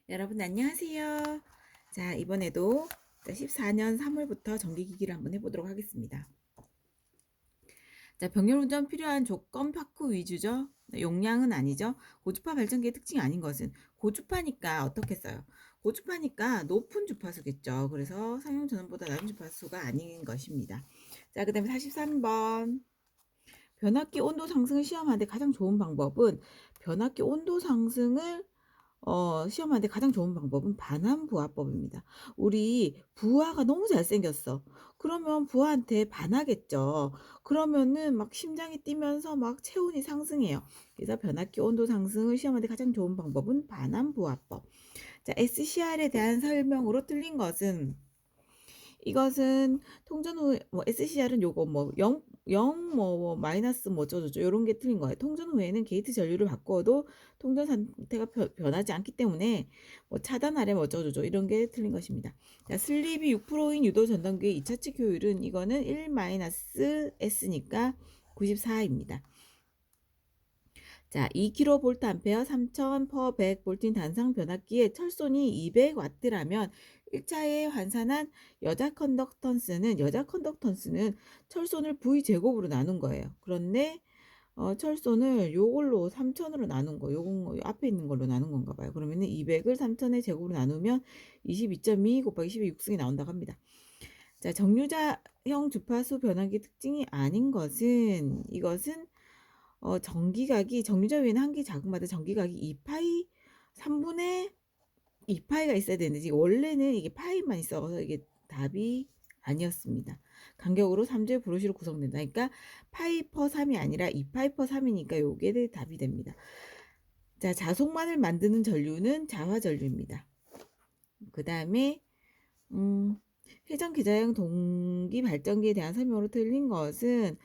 여러분 안녕하세요. 자, 이번에도 14년 3월부터 정기기기를 한번 해보도록 하겠습니다. 자, 병렬운전 필요한 조건 파크 위주죠. 용량은 아니죠. 고주파 발전기의 특징이 아닌 것은 고주파니까 어떻게 써요? 고주파니까 높은 주파수겠죠. 그래서 상용 전원보다 낮은 주파수가 아닌 것입니다. 자, 그 다음에 43번. 변압기 온도 상승을 시험하는데 가장 좋은 방법은 변압기 온도 상승을 시험하는데 가장 좋은 방법은 반환부하법입니다. 우리 부하가 너무 잘생겼어. 그러면 부하한테 반하겠죠. 그러면은 막 심장이 뛰면서 막 체온이 상승해요. 그래서 변압기 온도 상승을 시험하는데 가장 좋은 방법은 반환부하법. 자, SCR에 대한 설명으로 틀린 것은 이것은 통전 후에 뭐 SCR은 요거 뭐 0 뭐 마이너스 뭐 어쩌고저쩌고 요런 게 틀린 거예요. 통전 후에는 게이트 전류를 바꿔도 통전 상태가 변하지 않기 때문에 뭐 차단하래 뭐 어쩌고저쩌고 이런 게 틀린 것입니다. 자, 슬립이 6%인 유도 전동기의 2차측 효율은 이거는 1 마이너스 S니까 94입니다. 자, 2kVA 3000 per 100V인 단상 변압기에 철손이 200W라면 1차에 환산한 여자 컨덕턴스는 철손을 V 제곱으로 나눈 거예요. 그런데 철손을 요걸로 3000으로 나눈 거, 요건 앞에 있는 걸로 나눈 건가 봐요. 그러면은 200을 3000의 제곱으로 나누면 22.2 곱하기 12 6승이 나온다고 합니다. 자, 정류자형 주파수 변환기 특징이 아닌 것은 이것은 전기각이 정류자 위에는 한 개 자국마다 전기각이 2파이 3분의 2파이가 있어야 되는데 원래는 이게 파이만 있어서 이게 답이 아니었습니다. 간격으로 3주의 브로시로 구성된다. 그러니까 파이 퍼 3이 아니라 2파이 퍼 3이니까 요게 답이 됩니다. 자, 자속만을 만드는 전류는 자화전류입니다. 그 다음에 회전 기자형 동기 발전기에 대한 설명으로 틀린 것은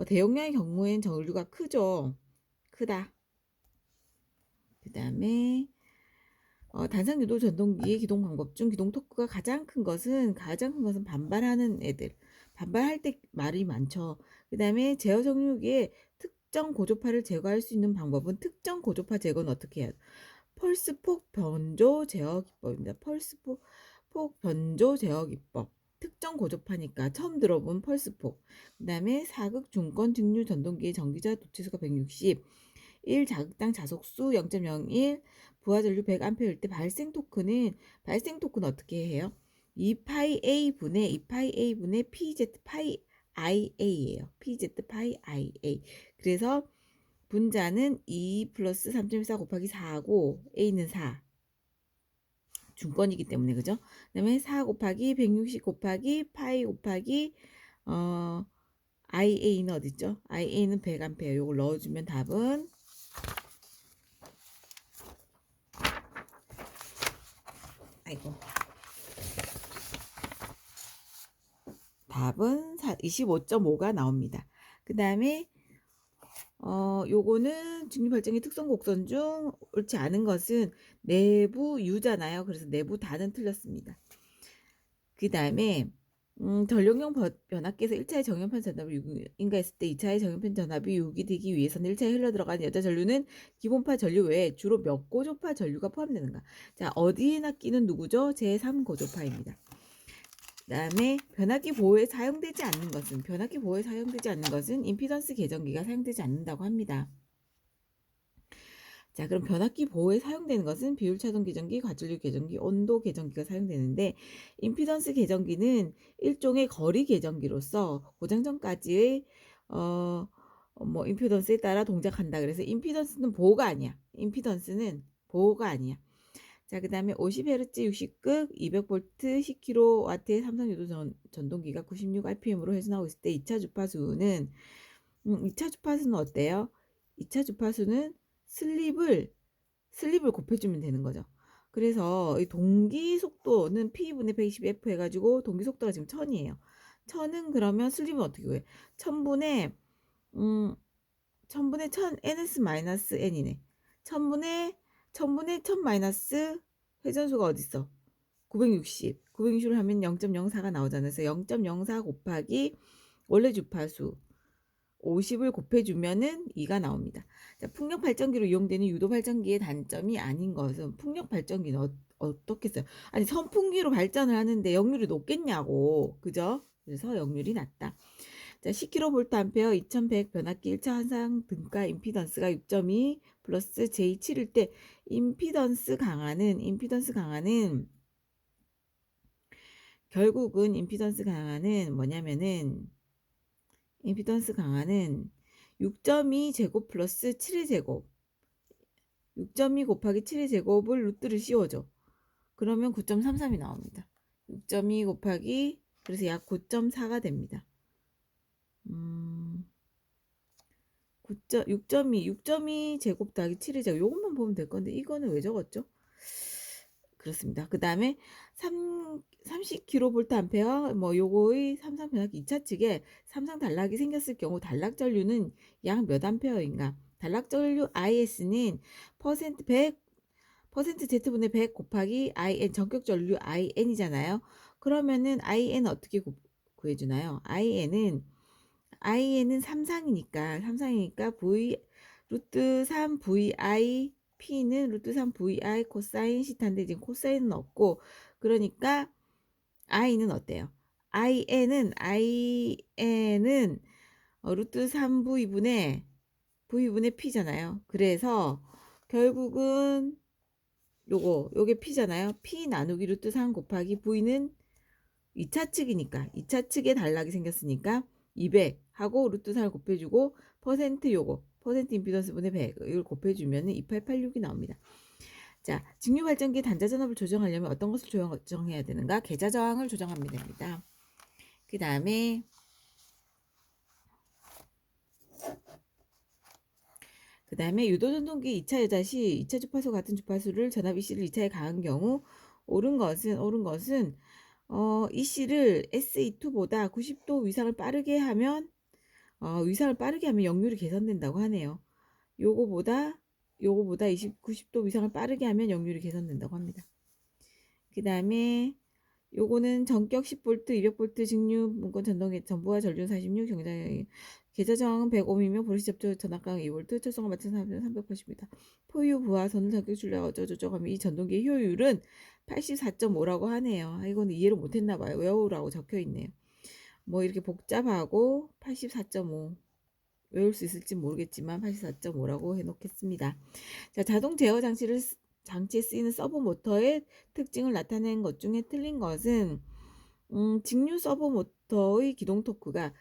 대용량의 경우엔 전류가 크죠. 크다. 그 다음에 단상 유도 전동기의 기동 방법 중 기동 토크가 가장 큰 것은 반발하는 애들. 반발할 때 말이 많죠. 그 다음에 제어 정류기에 특정 고조파를 제거할 수 있는 방법은 특정 고조파 제거는 어떻게 해요? 펄스폭 변조 제어 기법입니다. 펄스폭 변조 제어 기법. 특정 고조파니까 처음 들어본 펄스폭. 그 다음에 사극 중권 직류 전동기의 전기자 도치수가 160. 1 자극당 자속수 0.01 부하전류 100A일 때 발생 토크는 어떻게 해요? 2파이 A 분의 PZ 파이 IA예요. PZ 파이 IA. 그래서 분자는 2 플러스 3.14 곱하기 4하고 A는 4. 중권이기 때문에 그죠? 그다음에 4 곱하기 160 곱하기 파이 곱하기 IA는 어디 있죠? IA는 100A. 요걸 넣어주면 답은 아이고. 답은 25.5가 나옵니다. 그 다음에 요거는 직류발전기 특성 곡선 중 옳지 않은 것은 내부 U잖아요. 그래서 내부 다는 틀렸습니다. 그 다음에 전력용 변압기에서 1차의 정연판 전압이 6인가 했을 때 2차의 정연판 전압이 6이 되기 위해서는 1차에 흘러들어가는 여자 전류는 기본파 전류 외에 주로 몇 고조파 전류가 포함되는가? 자, 어디에나 끼는 누구죠? 제3고조파입니다. 그다음에 변압기 보호에 사용되지 않는 것은 임피던스 계정기가 사용되지 않는다고 합니다. 자, 그럼 변압기 보호에 사용되는 것은 비율 차동 계정기, 과전류 계정기, 온도 계정기가 사용되는데 임피던스 계정기는 일종의 거리 계정기로서 고장 전까지의 뭐 임피던스에 따라 동작한다. 그래서 임피던스는 보호가 아니야. 자, 그 다음에 50Hz 60극 200V 10kW의 삼성유도 전동기가 96rpm으로 회전하고 있을 때 2차 주파수는 2차 주파수는 어때요? 2차 주파수는 슬립을 곱해주면 되는 거죠. 그래서 이 동기 속도는 P분의 120F 해가지고 동기 속도가 지금 1000이에요. 1000은 그러면 슬립은 어떻게 구해? 1000분의 1000 ns-n이네. 1000분의 1000 마이너스 회전수가 어딨어? 960을 하면 0.04가 나오잖아요. 그래서 0.04 곱하기 원래 주파수 50을 곱해주면은 2가 나옵니다. 자, 풍력 발전기로 이용되는 유도 발전기의 단점이 아닌 것은 풍력 발전기는 어떻게 써요? 아니 선풍기로 발전을 하는데 역률이 높겠냐고. 그죠? 그래서 역률이 낮다. 자, 10kVA 2100 변압기 1차 한상 등가 임피던스가 6.2 플러스 J7일 때 임피던스 강화는 결국은 임피던스 강화는 뭐냐면은 임피던스 강화는 6.2 제곱 플러스 7의 제곱 6.2 곱하기 7의 제곱을 루트를 씌워줘. 그러면 9.33이 나옵니다. 6.2 곱하기 그래서 약 9.4가 됩니다. 6.2 제곱 더하기 7의 제곱 요것만 보면 될 건데 이거는 왜 적었죠? 그렇습니다. 그 다음에 30kVA 뭐 요거의 삼상 변압기 2차 측에 삼상 단락이 생겼을 경우 단락 전류는 약 몇 암페어인가? 단락 전류 IS는 퍼센트 100 퍼센트 Z분의 100 곱하기 IN 전격 전류 IN이잖아요. 그러면은 IN 어떻게 구해주나요? IN은 삼상이니까 V 루트 3 VI P는 루트 3 VI 코사인 시타인데 지금 코사인은 없고 그러니까 I는 어때요? IN은 루트 3 V분의 P잖아요. 그래서 결국은 요게 P잖아요. P 나누기 루트 3 곱하기 V는 2차 측이니까 2차 측에 단락이 생겼으니까 200 하고 루트 3을 곱해주고 퍼센트 임피던스 분의 100 이걸 곱해주면 2886이 나옵니다. 자, 직류 발전기 단자 전압을 조정하려면 어떤 것을 조정해야 되는가? 계좌 저항을 조정하면 됩니다. 그 다음에 유도전동기 2차 여자 시 2차 주파수 같은 주파수를 전압 EC를 2차에 가한 경우 옳은 것은 EC를 SE2보다 90도 위상을 빠르게 하면 역률이 개선된다고 하네요. 요거보다 90도 위상을 빠르게 하면 역률이 개선된다고 합니다. 그 다음에 요거는 전격 10V, 200V 직류 문건 전동의 전부와 전류 46 경장 계좌 저항은 100ohm이며 브러시 접촉 전압강 2V 철성과 맞춘 380입니다. 포유 부하 선을 전격 줄려 어쩌고저쩌고 하면 이 전동기의 효율은 84.5라고 하네요. 이거는 이해를 못했나 봐요. 외우라고 적혀 있네요. 뭐 이렇게 복잡하고 84.5 외울 수 있을지 모르겠지만 84.5라고 해놓겠습니다. 자, 자동 제어 장치에 쓰이는 서버 모터의 특징을 나타낸 것 중에 틀린 것은 직류 서버 모터의 기동 토크가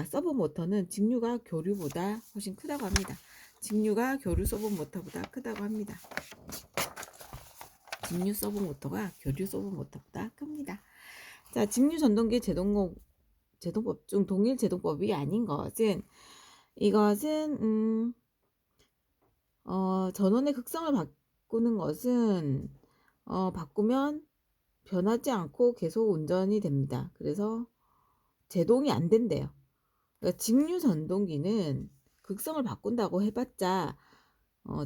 서버 모터는 직류가 교류보다 훨씬 크다고 합니다. 직류가 교류 서버 모터보다 크다고 합니다. 직류 서버 모터가 교류 서버 모터보다 큽니다. 자, 직류 전동기 제동법 중 동일 제동법이 아닌 것은 이것은 전원의 극성을 바꾸는 것은 바꾸면 변하지 않고 계속 운전이 됩니다. 그래서 제동이 안 된대요. 그러니까 직류 전동기는 극성을 바꾼다고 해봤자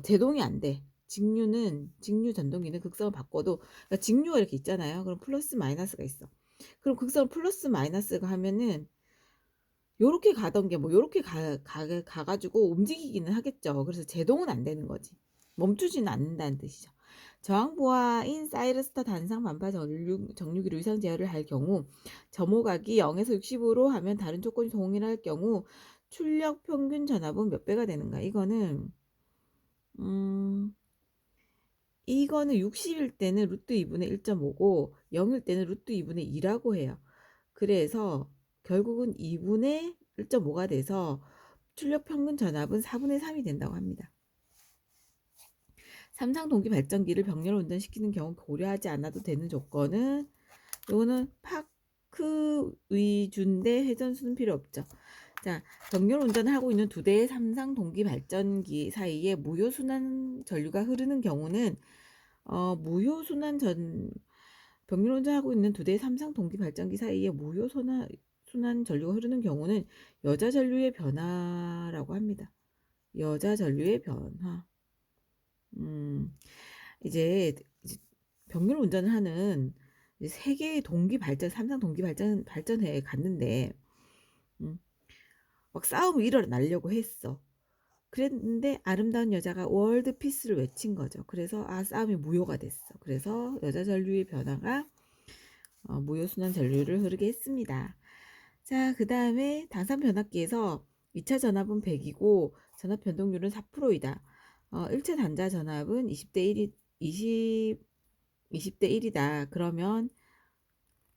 제동이 안 돼. 직류 전동기는 극성을 바꿔도 그러니까 직류가 이렇게 있잖아요. 그럼 플러스 마이너스가 있어. 그럼 극성 플러스 마이너스가 하면은 요렇게 가던 게 뭐 요렇게 가가지고 움직이기는 하겠죠. 그래서 제동은 안 되는 거지. 멈추지는 않는다는 뜻이죠. 저항보화인 사이러스타 단상 반파 정류기로 위상 제어를 할 경우 점호각이 0에서 60으로 하면 다른 조건이 동일할 경우 출력 평균 전압은 몇 배가 되는가? 이거는 60일 때는 루트 2분의 1.5고 0일 때는 루트 2분의 2라고 해요. 그래서 결국은 2분의 1.5가 돼서 출력 평균 전압은 4분의 3이 된다고 합니다. 삼상 동기 발전기를 병렬 운전시키는 경우 고려하지 않아도 되는 조건은 이거는 파크 위주인데 회전수는 필요 없죠. 자, 병렬 운전을 하고 있는 두 대의 삼상 동기 발전기 사이에 무효순환 전류가 흐르는 경우는 병렬 운전하고 있는 두 대의 삼상 동기 발전기 사이에 무효순환 전류가 흐르는 경우는 여자 전류의 변화라고 합니다. 여자 전류의 변화. 이제 병렬 운전을 하는 세계의 삼상 동기 발전회에 갔는데 막 싸움을 일어나려고 했어. 그랬는데 아름다운 여자가 월드 피스를 외친 거죠. 그래서 싸움이 무효가 됐어. 그래서 여자 전류의 변화가 무효순환 전류를 흐르게 했습니다. 자, 그 다음에 당산 변압기에서 2차 전압은 100이고 전압 변동률은 4%이다. 1차 단자 전압은 20대 1이다. 그러면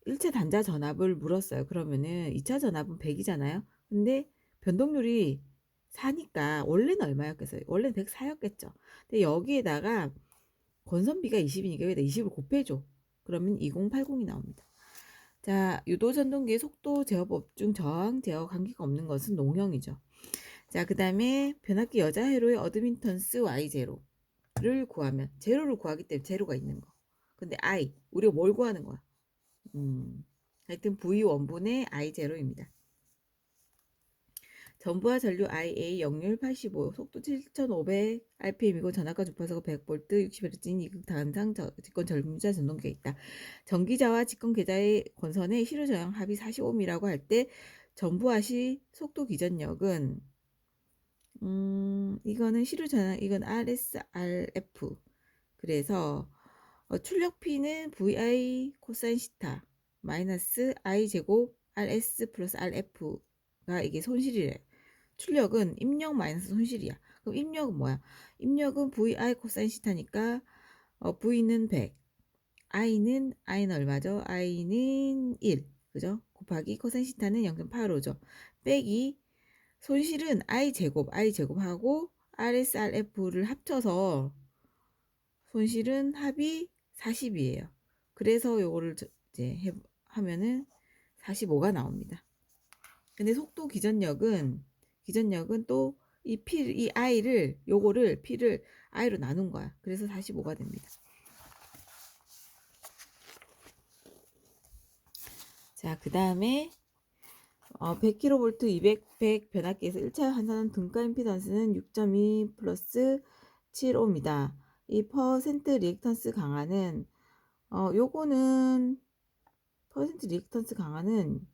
1차 단자 전압을 물었어요. 그러면은 2차 전압은 100이잖아요. 근데 변동률이 4니까 원래는 얼마였겠어요? 원래는 104였겠죠. 근데 여기에다가 권선비가 20이니까 여기다 20을 곱해줘. 그러면 2080이 나옵니다. 자, 유도 전동기의 속도 제어법 중 저항 제어 관계가 없는 것은 농형이죠. 자, 그 다음에 변압기 여자 회로의 어드민턴스 Y0를 구하면 제로를 구하기 때문에 제로가 있는 거. 근데 I 우리가 뭘 구하는 거야? 하여튼 V1분의 I0입니다. 전부와 전류 IA 역률 85, 속도 7500 rpm이고 전압과 주파수가 100V, 60Hz인 이극 단상 직권 전기자 전동기가 있다. 전기자와 직권 계자의 권선의 실효 저항 합이 40ohm이라고 할 때 전부와시 속도 기전력은 이거는 실효 저항, 이건 RSRF. 그래서 출력 P는 VI 코사인 시타 마이너스 I 제곱 RS 플러스 RF가 이게 손실이래. 출력은 입력 마이너스 손실이야. 그럼 입력은 뭐야? 입력은 VI 코사인 시타니까 V는 100, I는 얼마죠? I는 1, 그죠? 곱하기 코사인 시타는 0.85죠. 빼기 손실은 I 제곱하고 RSRF를 합쳐서 손실은 합이 40이에요. 그래서 요거를 이제 하면은 45가 나옵니다. 근데 속도 기전력은 또 이 I를 요거를 P를 I로 나눈 거야. 그래서 45가 됩니다. 자, 그 다음에 100kV 100 변압기에서 1차 환산한 등가 임피던스는 6.2 플러스 7ohm이다. 이 퍼센트 리액턴스 강화는 요거는 퍼센트 리액턴스 강화는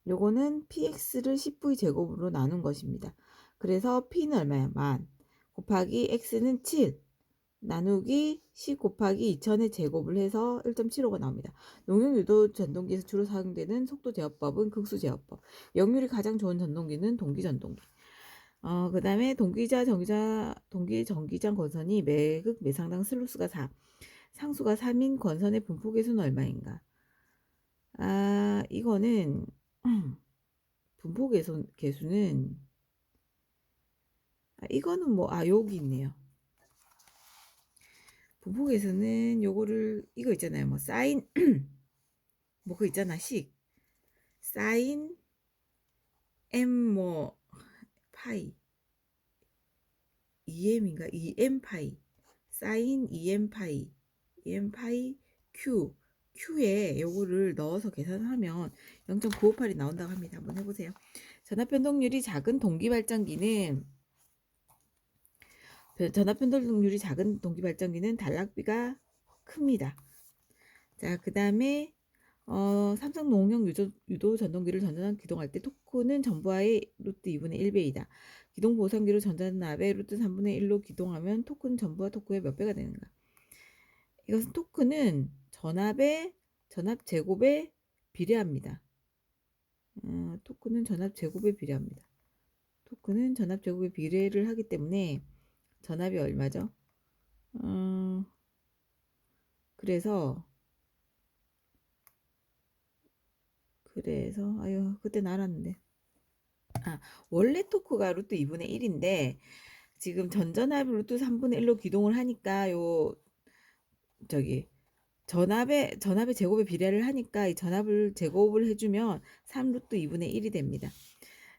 요거는 px를 10v 제곱으로 나눈 것입니다. 그래서 p는 얼마야? 만 곱하기 x는 7 나누기 10 곱하기 2000의 제곱을 해서 1.75가 나옵니다. 농용 유도 전동기에서 주로 사용되는 속도 제어법은 극수 제어법. 역률이 가장 좋은 전동기는 동기 전동기. 그 다음에 동기 전기장 권선이 매극 매상당 슬로스가 4, 상수가 3인 권선의 분포 계수는 얼마인가? 이거는 분포 계수는 이거는 뭐 여기 있네요. 분포 계수는 요거를 이거 있잖아요. 뭐 사인 뭐 그거 있잖아. 식 사인 m 뭐 파이 em인가 2m 파이 사인 2m 파이 Q에 요거를 넣어서 계산하면 0.958이 나온다고 합니다. 한번 해보세요. 전압 변동률이 작은 동기발전기는 단락비가 큽니다. 자, 그 다음에 삼성 농용 유도 전동기를 전전압 기동할 때 토크는 전부하의 루트 2분의 1배이다. 기동 보상기로 전전압의 루트 3분의 1로 기동하면 토크는 전부하 토크의 몇 배가 되는가? 이것은 토크는 전압 제곱에 비례합니다. 토크는 전압 제곱에 비례합니다. 토크는 전압 제곱에 비례를 하기 때문에 전압이 얼마죠? 그래서 그때 알았는데 원래 토크가 루트 2분의 1인데 지금 전전압 루트 3분의 1로 기동을 하니까 전압의 제곱에 비례를 하니까 이 전압을 제곱을 해주면 3루트 2분의 1이 됩니다.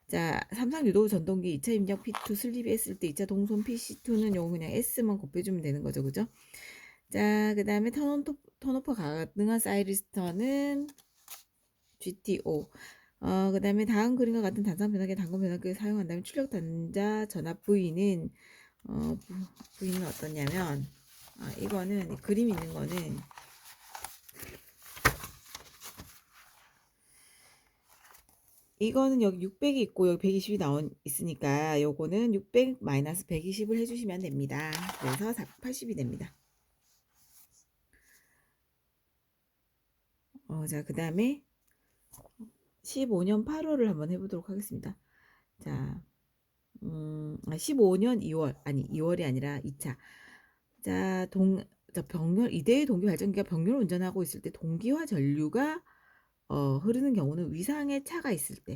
자, 삼성 유도 전동기 2차 입력 P2 슬립 했을 때 2차 동선 PC2는 요거 그냥 S만 곱해주면 되는 거죠. 그죠? 자, 그 다음에 턴오퍼 가능한 사이리스터는 GTO. 그 다음에 다음 그림과 같은 단상 변압기, 단건 변압기를 사용한다면 출력 단자 전압 V는 V는 어떠냐면 이거는 그림 있는 거는 이거는 여기 600이 있고 여기 120이 있으니까 요거는 600 마이너스 120을 해주시면 됩니다. 그래서 480이 됩니다. 자, 그 다음에 15년 8월을 한번 해보도록 하겠습니다. 자, 15년 2월, 아니 2월이 아니라 2차. 자, 이대의 동기 발전기가 병렬을 운전하고 있을 때 동기와 전류가 흐르는 경우는 위상의 차가 있을 때.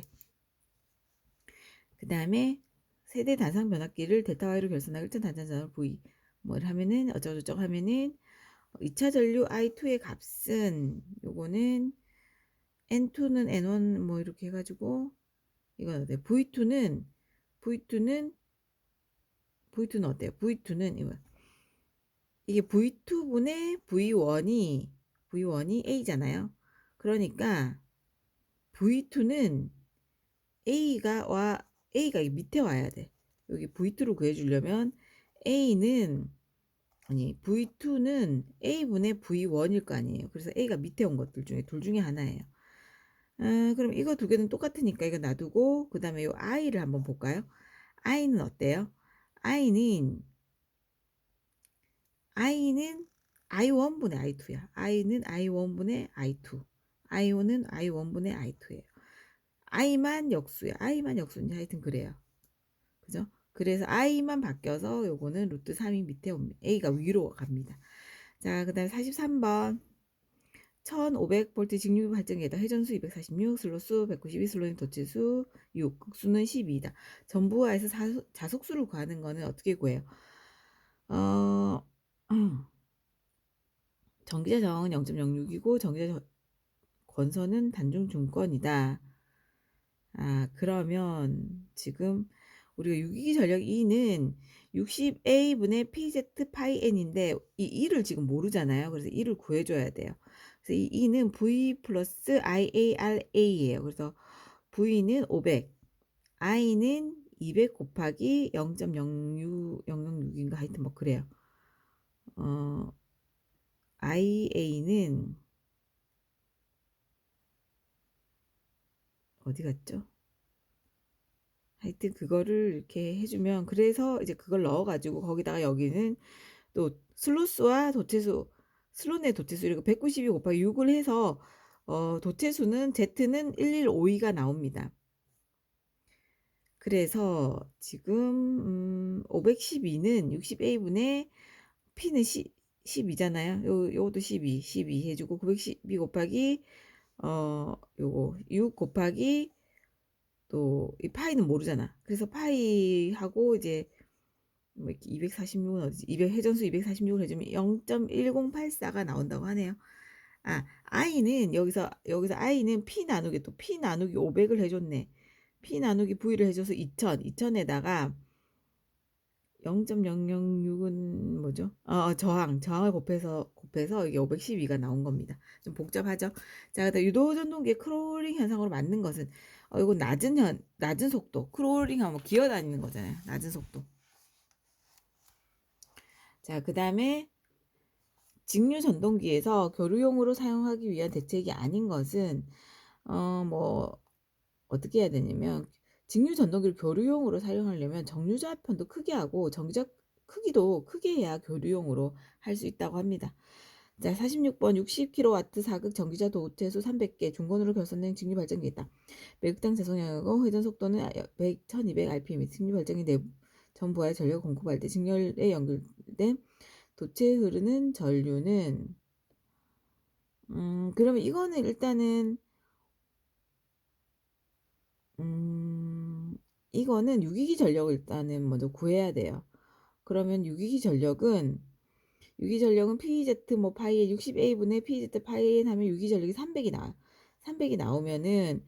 그 다음에 세대 단상 변압기를 델타 Y로 결선하고 1차 단자전을 V 뭘 하면은 어쩌고저쩌고 하면은 2차 전류 I2의 값은 요거는 N2는 N1 뭐 이렇게 해가지고 이건 어때요? V2는 어때요? V2는 이게 V2분의 V1이 A잖아요. 그러니까 V2는 A가 밑에 와야 돼. 여기 V2로 구해주려면 V2는 A분의 V1일 거 아니에요. 그래서 A가 밑에 온 것들 중에 둘 중에 하나예요. 그럼 이거 두 개는 똑같으니까 이거 놔두고 그 다음에 이 I를 한번 볼까요? I는 어때요? I는 I1분의 I2야. I는 I1분의 I2. I1은 I1분의 I2예요. I만 역수야. I만 역수인지 하여튼 그래요. 그죠? 그래서 I만 바뀌어서 요거는 루트 3이 밑에 옵니다. A가 위로 갑니다. 자, 그 다음에 43번. 1500V 직류 발전기에다 회전수 246, 슬로수 192, 슬로인 도체수 6, 극수는 12이다. 전부하에서 자속수를 구하는 거는 어떻게 구해요? 전기자 저항은 0.06이고 전기자 권선은 단중 중권이다. 그러면 지금 우리가 유기기 전력 E는 60A분의 PZ 파이 N인데 이 E를 지금 모르잖아요. 그래서 E를 구해줘야 돼요. 그래서 이 E는 V 플러스 IARA예요. 그래서 V는 500, I는 200 곱하기 0.006인가 하여튼 뭐 그래요. IA는 어디 갔죠? 하여튼 그거를 이렇게 해주면 그래서 이제 그걸 넣어가지고 거기다가 여기는 또 슬로스와 도체수 슬롯의 도체수 이렇게 192 곱하기 6을 해서 도체수는 Z는 1152가 나옵니다. 그래서 지금 512는 60A분의 P는 12잖아요. 요것도 12 해주고 912 곱하기 요거 6 곱하기 또 이 파이는 모르잖아. 그래서 파이하고 이제 뭐 이렇게 246은 어디지? 회전수 246을 해주면 0.1084가 나온다고 하네요. I는 여기서 I는 P 나누기 또 P 나누기 500을 해줬네. P 나누기 V를 해줘서 2000에다가 0.006은 뭐죠? 저항을 곱해서 이게 512가 나온 겁니다. 좀 복잡하죠? 자, 그다음 유도 전동기의 크롤링 현상으로 맞는 것은 이건 낮은 속도. 크롤링 하면 기어다니는 거잖아요. 낮은 속도. 자, 그다음에 직류 전동기에서 교류용으로 사용하기 위한 대책이 아닌 것은 뭐 어떻게 해야 되냐면 직류 전동기를 교류용으로 사용하려면 정류좌편도 크게 하고 전기자 크기도 크게 해야 교류용으로 할 수 있다고 합니다. 자, 46번 60kW 사극 전기자 도체수 300개 중건으로 결선된 직류 발전기 있다. 매극당 제속량하고 회전 속도는 1200rpm. 직류 발전기 내부 전부와의 전력 공급할 때 직렬에 연결된 도체에 흐르는 전류는 그러면 이거는 일단은 이거는 유기기 전력을 일단은 먼저 구해야 돼요. 그러면 유기기 전력은 PZ 뭐 파이에 60A분의 PZ 파이 N 하면 유기기 전력이 300이 나와. 300이 나오면은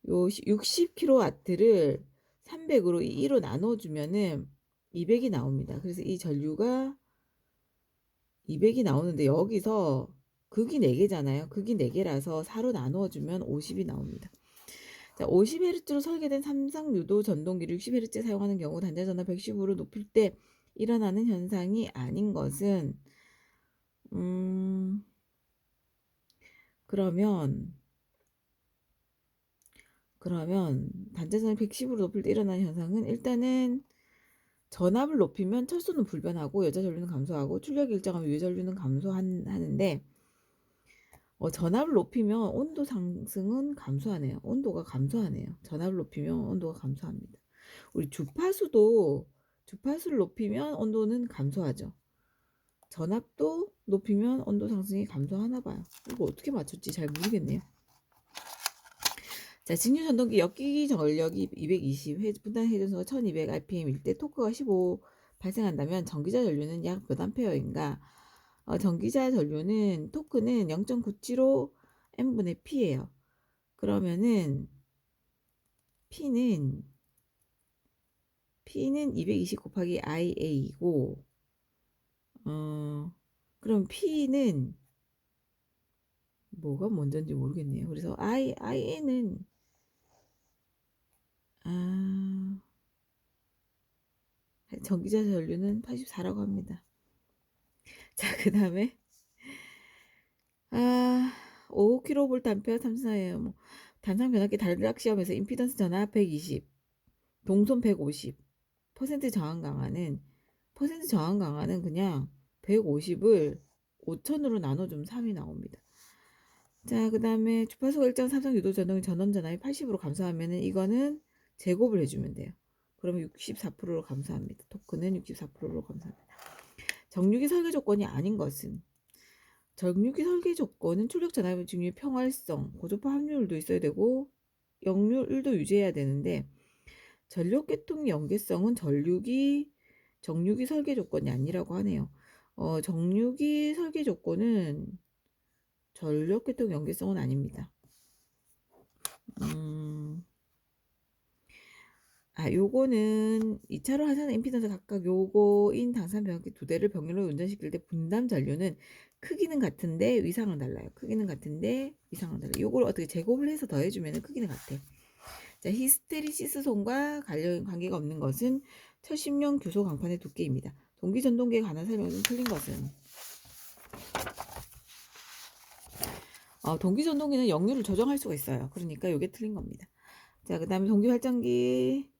요 60kW를 300으로 2로 나눠주면은 200이 나옵니다. 그래서 이 전류가 200이 나오는데 여기서 극이 4개잖아요. 극이 4개라서 4로 나누어주면 50이 나옵니다. 자, 50Hz로 설계된 삼성 유도 전동기를 60Hz에 사용하는 경우 단자전압 115로 높일 때 일어나는 현상이 아닌 것은 그러면 그러면 단자전을 110으로 높일 때 일어나는 현상은 일단은 전압을 높이면 철소는 불변하고 여자 전류는 감소하고 출력이 일정하면 유해 전류는 하는데 전압을 높이면 온도 상승은 감소하네요. 온도가 감소하네요. 전압을 높이면 온도가 감소합니다. 우리 주파수를 높이면 온도는 감소하죠. 전압도 높이면 온도 상승이 감소하나 봐요. 이거 어떻게 맞췄지 잘 모르겠네요. 자, 직류 전동기 역기기 전력이 220, 분당 회전수가 1200 rpm일 때 토크가 15 발생한다면 전기자 전류는 약 몇 암페어인가? 전기자 전류는 토크는 0.975 n분의 p예요. 그러면은 P는 220 곱하기 IA이고 그럼 P는 뭐가 먼저인지 모르겠네요. 그래서 IA는 전기자 전류는 84라고 합니다. 자, 그 다음에 5kV 암페어 34예요. 뭐 단상 변압기 단락 시험에서 임피던스 전압 120, 동선 150, 퍼센트 저항 강화는 그냥 150을 5천으로 나눠주면 3이 나옵니다. 자, 그 다음에 주파수가 일정 삼성 유도 전동이 전원 전압이 80으로 감소하면은 이거는 제곱을 해주면 돼요. 그러면 64%로 감소합니다. 토크는 64%로 감소합니다. 정유기 설계 조건이 아닌 것은 정유기 설계 조건은 출력 전압의 중유 평활성, 고주파 함유율도 있어야 되고 역률도 유지해야 되는데 전력계통 연계성은 정유기 설계 조건이 아니라고 하네요. 정유기 설계 조건은 전력계통 연계성은 아닙니다. 요거는 2차로 하산 임피던스 각각 요거인 당산 변압기 2대를 병렬로 운전시킬 때 분담 전류는 크기는 같은데 위상은 달라요. 크기는 같은데 위상은 달라요. 요걸 어떻게 제곱을 해서 더해주면 크기는 같아. 자, 히스테리시스손과 관계가 없는 것은 철심용 규소 강판의 두께입니다. 동기전동기에 관한 설명이 좀 틀린 것은 동기전동기는 역률을 조정할 수가 있어요. 그러니까 요게 틀린 겁니다. 자, 그 다음에 동기활전기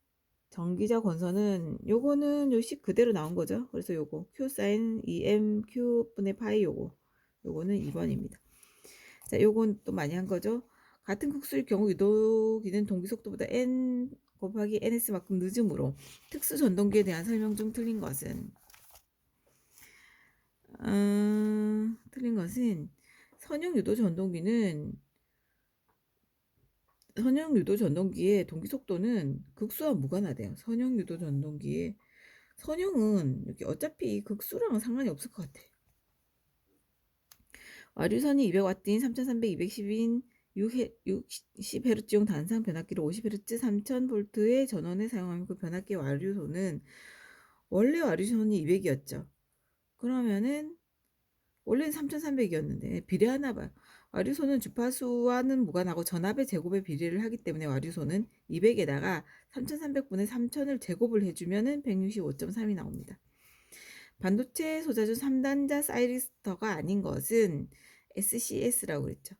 전기자 권선은 요거는 요식 그대로 나온 거죠. 그래서 요거 Q 사인 EM Q분의 파이 요거는 2번입니다. 자, 요건 또 많이 한 거죠. 같은 극수일 경우 유도기는 동기 속도보다 n 곱하기 ns만큼 늦음으로 특수 전동기에 대한 설명 중 틀린 것은 선형 유도 전동기의 동기 속도는 극수와 무관하대요. 선형 유도 전동기의 선형은 여기 어차피 극수랑은 상관이 없을 것 같아. 와류선이 200W인 3300, 210인 60Hz용 단상 변압기를 50Hz 3000V의 전원에 사용하면 그 변압기 와류선은 원래 와류선이 200이었죠. 그러면은 원래는 3300이었는데 비례하나 봐요. 와류선은 주파수와는 무관하고 전압의 제곱에 비례를 하기 때문에 와류선은 200에다가 3300분의 3000을 제곱을 해주면은 165.3이 나옵니다. 반도체 소자 중 3단자 사이리스터가 아닌 것은 SCS라고 그랬죠.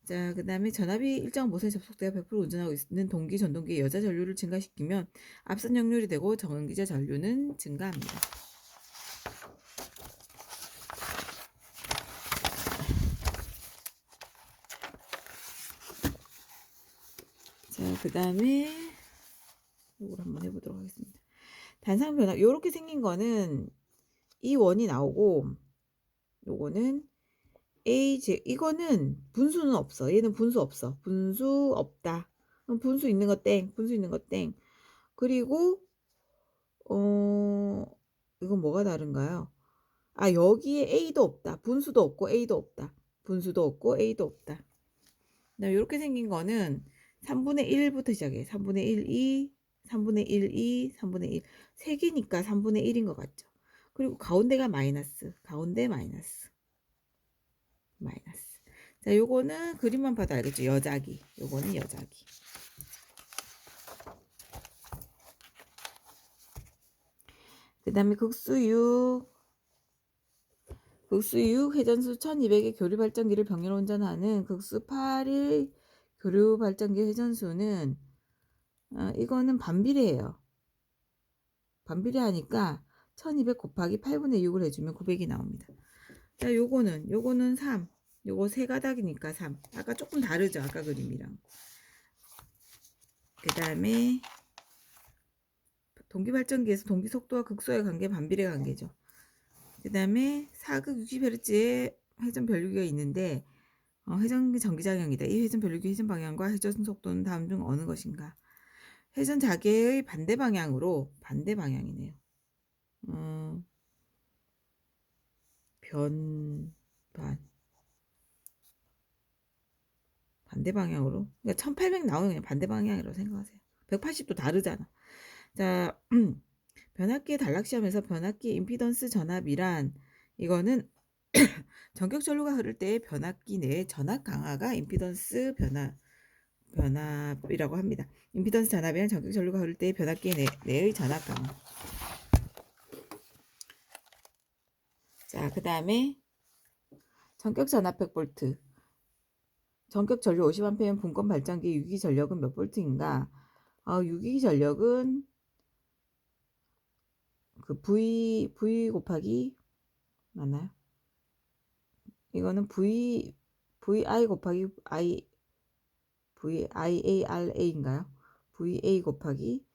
자, 그 다음에 전압이 일정 모선에 접속되어 100% 운전하고 있는 동기 전동기의 여자 전류를 증가시키면 앞선 역률이 되고 전기자 전류는 증가합니다. 자, 그 다음에 이걸 한번 해보도록 하겠습니다. 단상 변압 요렇게 생긴 거는 이 원이 나오고 요거는 이거는 분수는 없어. 얘는 분수 없어. 분수 없다. 그럼 분수 있는 거 땡. 분수 있는 거 땡. 그리고 이건 뭐가 다른가요? 여기에 A도 없다. 분수도 없고 A도 없다. 분수도 없고 A도 없다. 이렇게 생긴 거는 3분의 1부터 시작해. 3분의 1, 2, 3분의 1, 2, 3분의 1. 3개니까 3분의 1인 것 같죠? 그리고 가운데가 마이너스. 가운데 마이너스. 자, 요거는 그림만 봐도 알겠죠? 여자기. 요거는 여자기. 그 다음에 극수 6 회전수 1200의 교류 발전기를 병렬 운전하는 극수 8일 교류 발전기 회전수는 이거는 반비례예요. 반비례하니까 1200 곱하기 8분의 6을 해주면 900이 나옵니다. 자, 요거는 3. 요거 세 가닥이니까 3. 아까 조금 다르죠? 아까 그림이랑. 그 다음에 동기발전기에서 동기속도와 극소의 관계 반비례 관계죠. 그 다음에 4극 60Hz의 회전 변류기가 있는데 회전 전기장형이다. 이 회전 변류기 회전 방향과 회전 속도는 다음 중 어느 것인가? 회전 자계의 반대 방향이네요. 반대 방향으로. 그러니까 1800 나오면 그냥 반대 방향이라고 생각하세요. 180도 다르잖아. 자, 변압기의 단락시험에서 변압기 임피던스 전압이란 이거는 전격 전류가 흐를 때 변압기 내의 전압 강화가 임피던스 변압이라고 합니다. 임피던스 전압이란 전격 전류가 흐를 때 변압기 내의 전압 강화. 자, 그 다음에 전격 전압 100V. 전격 전류 50A 분권 발전기 유기 전력은 몇 볼트인가? 유기 전력은 그 V 곱하기 맞나요? 이거는 VI 곱하기 VIARA인가요? VA 곱하기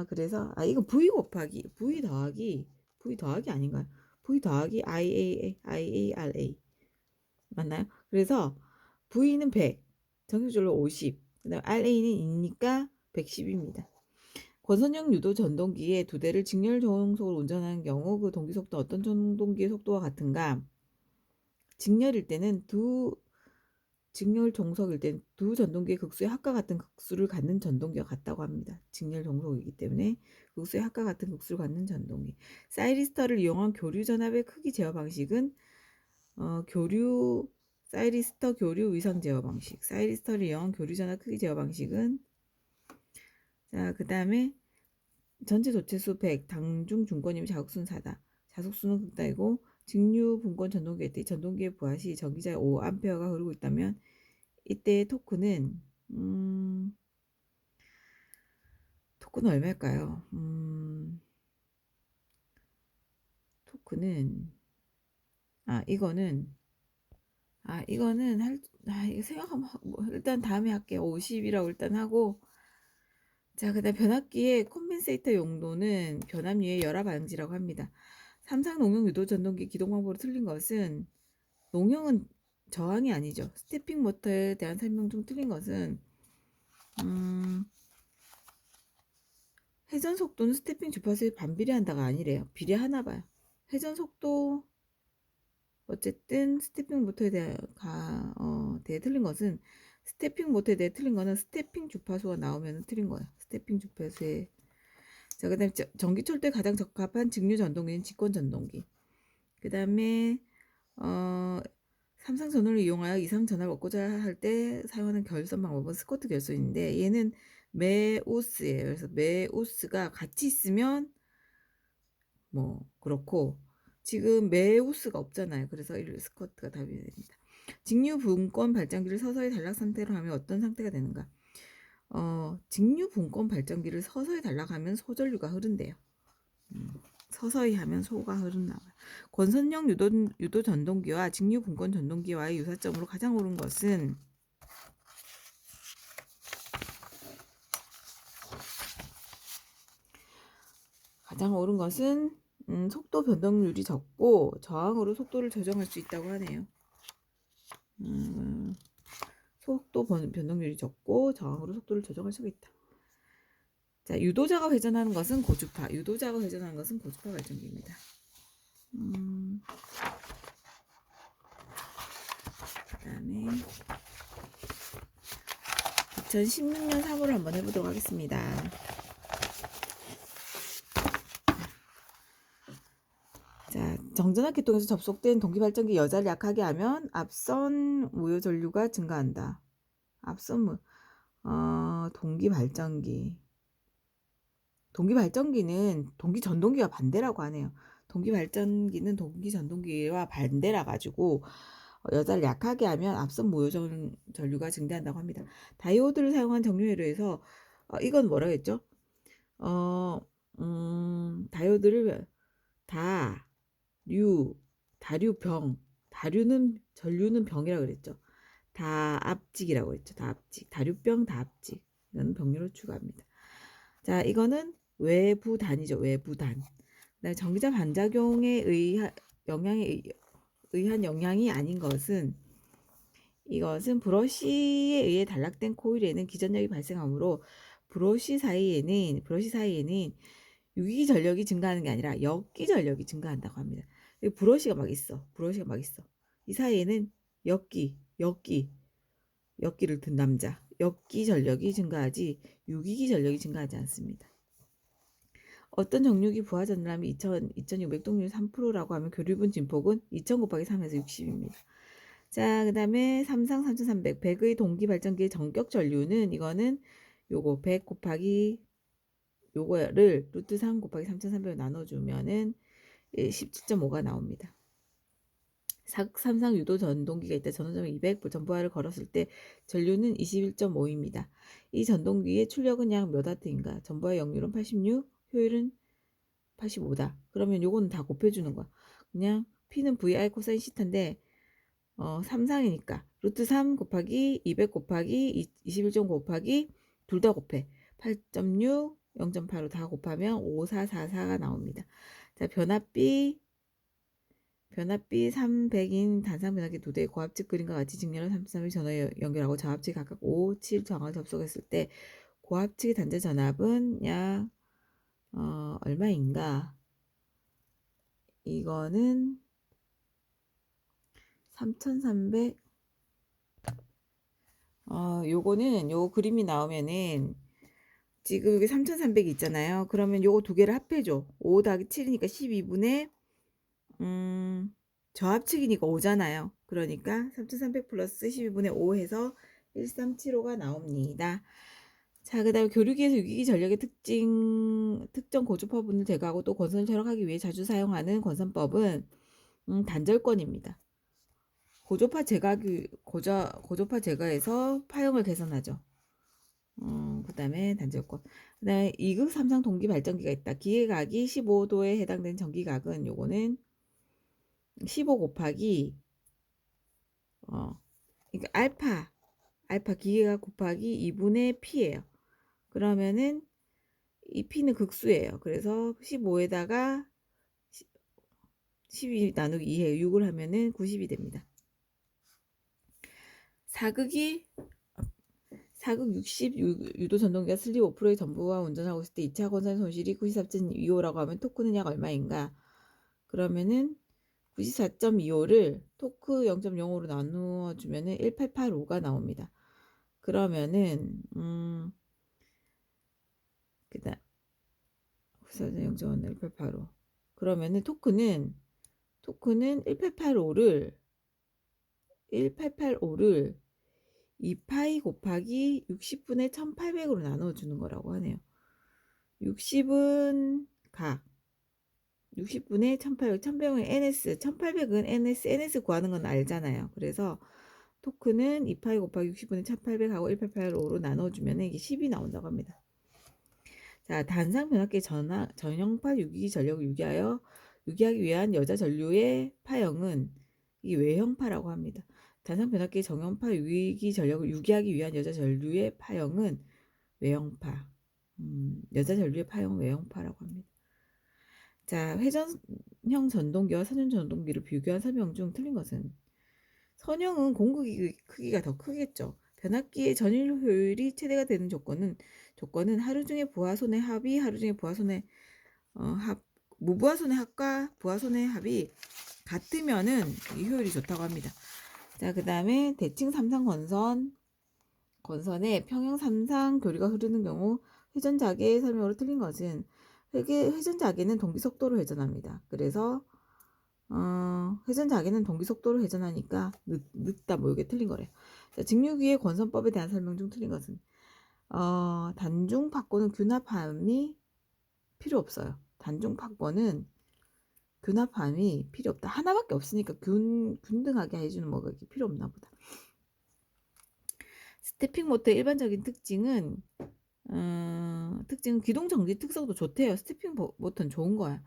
그래서 이거 V 더하기 아닌가요? V 더하기 IARA 맞나요? 그래서 V는 100, 전격전류 50, 그다음 RA는 2니까 110입니다. 권선형 유도 전동기에 두 대를 직렬 종속으로 운전하는 경우 그 동기 속도 어떤 전동기의 속도와 같은가? 직렬일 때는 직렬 종속일 때는 두 전동기의 극수의 합과 같은 극수를 갖는 전동기와 같다고 합니다. 직렬 종속이기 때문에 극수의 합과 같은 극수를 갖는 전동기. 사이리스터를 이용한 교류 전압의 크기 제어 방식은 사이리스터 교류 위상 제어 방식. 사이리스터를 이용한 교류 전압 크기 제어 방식은 자, 그 다음에 전체 도체수 100, 당중 중권이면 자극수는 4다. 자속수는 극다이고 직류 분권 전동기일 때 전동기의 부하 시 전기자의 5A가 흐르고 있다면 이때의 토크는 얼마일까요? 토크는 이거는 이거 생각하면 일단 다음에 할게요. 50이라고 일단 하고 자, 그다음 변압기의 콤펜세이터 용도는 변압유의 열압 방지라고 합니다. 삼상 농용 유도 전동기 기동 방법으로 틀린 것은 농용은 저항이 아니죠. 스태핑 모터에 대한 설명 중 틀린 것은 회전 속도는 스태핑 주파수에 반비례한다가 아니래요. 비례하나 봐요. 회전 속도 어쨌든 스태핑 모터에 대해 틀린 것은 스태핑 모터에 대해 틀린 거는 스태핑 주파수가 나오면 틀린 거예요. 스태핑 주파수에 자, 그다음에 전기철도에 가장 적합한 직류 전동기는 직권 전동기. 그다음에 삼상 전원을 이용하여 이상 전압을 얻고자 할 때 사용하는 결선 방법은 스코트 결선인데 얘는 메오스예요. 그래서 메오스가 같이 있으면 뭐 그렇고 지금 메오스가 없잖아요. 그래서 스코트가 답이 됩니다. 직류 분권 발전기를 서서히 단락 상태로 하면 어떤 상태가 되는가? 직류 분권 발전기를 서서히 단락하면 소전류가 흐른대요. 서서히 하면 소가 흐른다고요. 권선형 유도 전동기와 직류 분권 전동기와의 유사점으로 가장 옳은 것은 속도 변동률이 적고 저항으로 속도를 조정할 수 있다고 하네요. 속도 변동률이 적고 저항으로 속도를 조정할 수가 있다. 자, 유도자가 회전하는 것은 고주파. 발전기입니다. 그다음에 2016년 사고를 한번 해보도록 하겠습니다. 자, 정전압 계통에서 접속된 동기발전기 여자를 약하게 하면 앞선 무효 전류가 증가한다. 동기발전기는 동기전동기와 반대라고 하네요. 동기발전기는 동기전동기와 반대라 가지고 여자를 약하게 하면 앞선 무효 전류가 증대한다고 합니다. 다이오드를 사용한 정류회로에서 이건 뭐라 했죠? 어, 다이오드를 다류, 다류병, 전류는 병이라고 그랬죠. 다압직이라고 했죠. 다압직, 다류병, 다압직. 이는 병류로 추가합니다. 자, 이거는 외부단이죠. 외부단. 그다음에 전기자 반작용에 의한 영향이 아닌 것은 이것은 브러쉬에 의해 단락된 코일에는 기전력이 발생하므로 브러쉬 사이에는 유기 전력이 증가하는 게 아니라 역기 전력이 증가한다고 합니다. 브러쉬가 막 있어. 이 사이에는 역기를 든 남자. 역기 전력이 증가하지 유기기 전력이 증가하지 않습니다. 어떤 정류기 부하 전압이 2600 동률 3%라고 하면 교류분 진폭은 2000 곱하기 3에서 60입니다. 자, 그 다음에 삼상 3300 100의 동기 발전기의 전격 전류는 이거는 요거 100 곱하기 요거를 루트 3 곱하기 3300을 나눠주면은 17.5가 나옵니다. 삼상 유도 전동기가 있다. 전원점에 200 전부하를 걸었을 때 전류는 21.5입니다. 이 전동기의 출력은 약 몇 와트인가? 전부하의 역률은 86, 효율은 85다. 그러면 요거는 다 곱해주는 거야. 그냥 P는 VI 코사인 시타인데 삼상이니까 루트 3 곱하기 200 곱하기 21.5 곱하기 둘 다 곱해 8.6 0.85 다 곱하면 5444가 나옵니다. 자, 변압비 300인 단상 변압기 2대 고압측 그림과 같이 직렬로 33을 전원에 연결하고 저압측이 각각 5, 7 저항을 접속했을 때 고압측의 단자 전압은 약 얼마인가? 이거는 3300 요거는 요 그림이 나오면은 지금 여기 3300 있잖아요. 그러면 요거 두 개를 합해줘. 5 더하기 7이니까 12분의 저합측이니까 5잖아요. 그러니까 3300 플러스 12분의 5 해서 1375가 나옵니다. 자, 그 다음에 교류기에서 유기기 전력의 특정 고주파분을 제거하고 또 권선을 절약하기 위해 자주 사용하는 권선법은 단절권입니다. 고조파 제거해서 파형을 개선하죠. 그 다음에 단절권. 그 다음에 2극 삼상 동기 발전기가 있다. 기계각이 15도에 해당되는 전기각은 요거는 15 곱하기 그러니까 알파 기계각 곱하기 2분의 P예요. 그러면은 이 P는 극수예요. 그래서 15에다가 12 나누기 2에 6을 하면은 90이 됩니다. 사극 60 유도 전동기가 슬립 5%의 전부와 운전하고 있을 때 2차 권산 손실이 94.25라고 하면 토크는 약 얼마인가? 그러면은 94.25를 토크 0.05로 나누어 주면은 1885가 나옵니다. 그러면은 그다음 0.1 1885. 그러면은 토크는 1885를 2파이 곱하기 60분의 1800으로 나눠주는 거라고 하네요. 60은 각 60분의 1800, 1800은 NS, 1800은 NS 구하는 건 알잖아요. 그래서 토크는 2파이 곱하기 60분의 1800하고 1885로 나눠주면 이게 10이 나온다고 합니다. 자, 단상 변압기 전형파 유기기 전력을 유기하기 위한 여자 전류의 파형은 이 외형파라고 합니다. 단상 변압기 정형파 유기기 전력을 유기하기 위한 여자 전류의 파형은 외형파. 여자 전류의 파형은 외형파라고 합니다. 자, 회전형 전동기와 선형 전동기를 비교한 설명 중 틀린 것은 선형은 공급기 크기가 더 크겠죠. 변압기의 전일 효율이 최대가 되는 조건은 하루 중에 부하손의 합이 무부하손의 합과 부하손의 합이 같으면은 이 효율이 좋다고 합니다. 자, 그 다음에 대칭 삼상 건선에 평형 삼상 교류가 흐르는 경우 회전자계의 설명으로 틀린 것은 회전자계는 동기 속도로 회전합니다. 그래서 회전자계는 동기 속도로 회전하니까 늦다 뭐 이게 틀린 거래요. 자, 직류기의 권선법에 대한 설명 중 틀린 것은 단중 파권은 균합함이 필요 없어요. 단중 파권은 균합함이 필요 없다. 하나밖에 없으니까 균등하게 해 주는 뭐가 이렇게 필요 없나 보다. 스태핑 모터의 일반적인 특징은 기동 정지 특성도 좋대요. 스태핑 모터는 좋은 거야.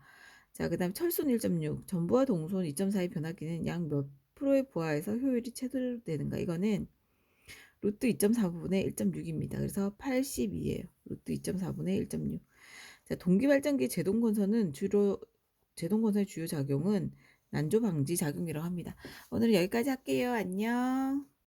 자, 그다음에 철손 1.6 전부와 동손 2.4의 변압기는 약 몇 프로의 부하에서 효율이 최대되는가. 이거는 루트 2.4분의 1.6입니다. 그래서 82예요. 루트 2.4분의 1.6. 자, 동기발전기 제동건설의 주요 작용은 난조 방지 작용이라고 합니다. 오늘 여기까지 할게요. 안녕.